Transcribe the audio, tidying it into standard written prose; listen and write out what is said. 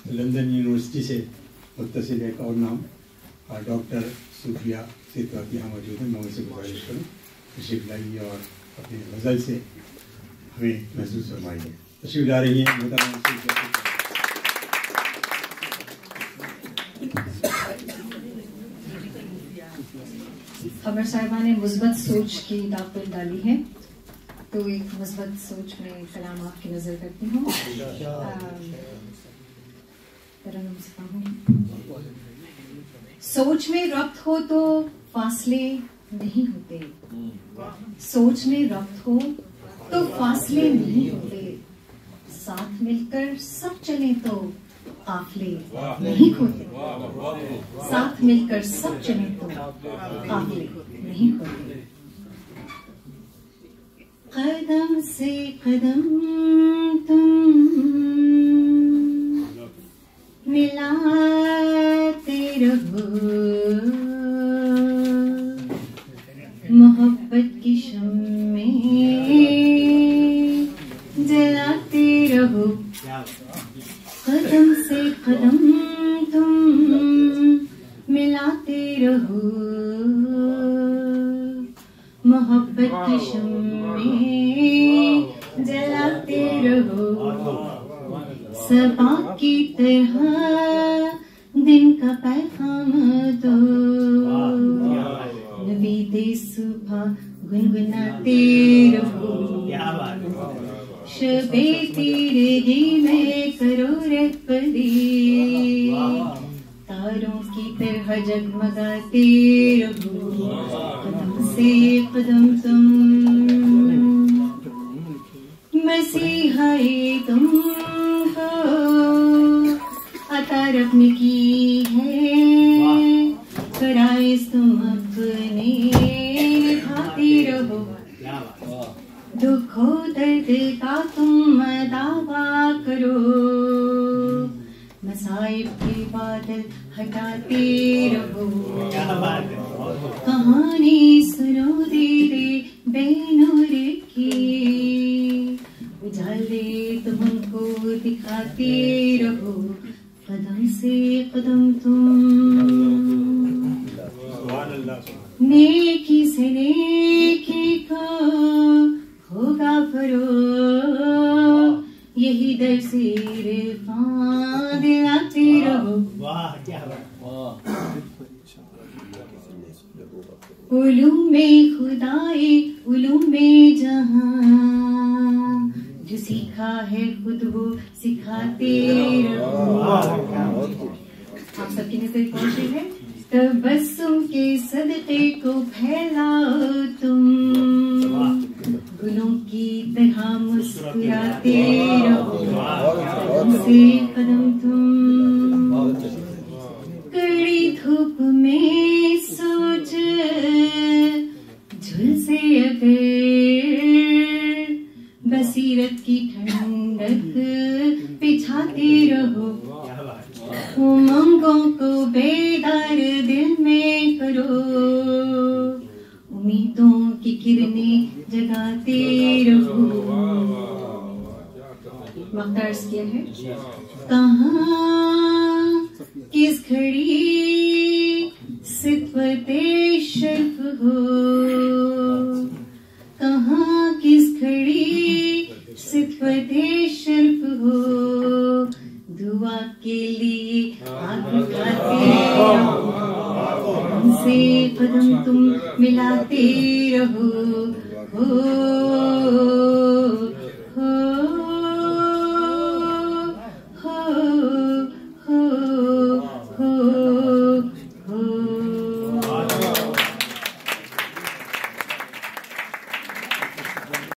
London university से मुत्तसिल एक और नाम डॉक्टर सूफिया सिद्दीकी यहाँ मौजूद है। मैं उनसे गुजारिश करूँ तशरीफ लाइए और अपनी गज़ल से हमें महसूस फरमाइए। तशरीफ ला रही हैं खबर साहिबा ने मुस्बत सोच की दापुल डाली है, तो एक मुस्बत सोच में कलाम आपकी नजर करती हूँ। सोच में रब्त हो तो फासले नहीं होते, सोच में रब्त हो तो फासले नहीं होते, साथ मिलकर सब चले तो काफले नहीं होते, साथ मिलकर सब चले तो काफले नहीं होते। कदम से कदम तुम मिलाते रहो, मोहब्बत की शम्में जलाते रहो। कदम से कदम तुम मिलाते रहो, मोहब्बत की शम्में जलाते रहो। सबा की तरह दिन का पैगाम दो, नबी दे सुबह गुनगुनाते रहो। शबे तिरगी में करो रहबरी, तारों की तरह जगमगाते रहो। कदम से कदम तुम मसीहाए तुमको अता रब ने की है, फराइज तुम अपने निभाते रहो। दुखो दर्द का तुम दावा करो, मसाइब के बादल हटाते रहो। कहानी सुनो दीदी बेनूर की, उजाले तुमको दिखाते रहो। कदम से कदम तुम नेकी से नेकी को होगा फरोग, यही दर से इरफान दिलाते रहो। उलूमे खुदाई उलूमे जहां, जो सीखा है खुद वो सिखाते रहो। आप सबकी नजर कौन सी है? तबस्सुम के सदके को फैलाओ तुम, गुलों की तरह मुस्कुराते रहो। कदम से कदम तुम कड़ी धूप में सोच झुलसे अगर, बसीरत की ठंडक बिछाते रहो। उमंगों को बेदार दिल में करो, उम्मीदों की किरणें जगाते रहो। वक्त अर्ज किया है, कहाँ किस घड़ी सिफ़ते शर्फ हो, कहाँ किस घड़ी सिफ़ते शर्फ हो। दुआ के लिए आग उठाते रहो, हमसे कदम तुम मिलाते रहो।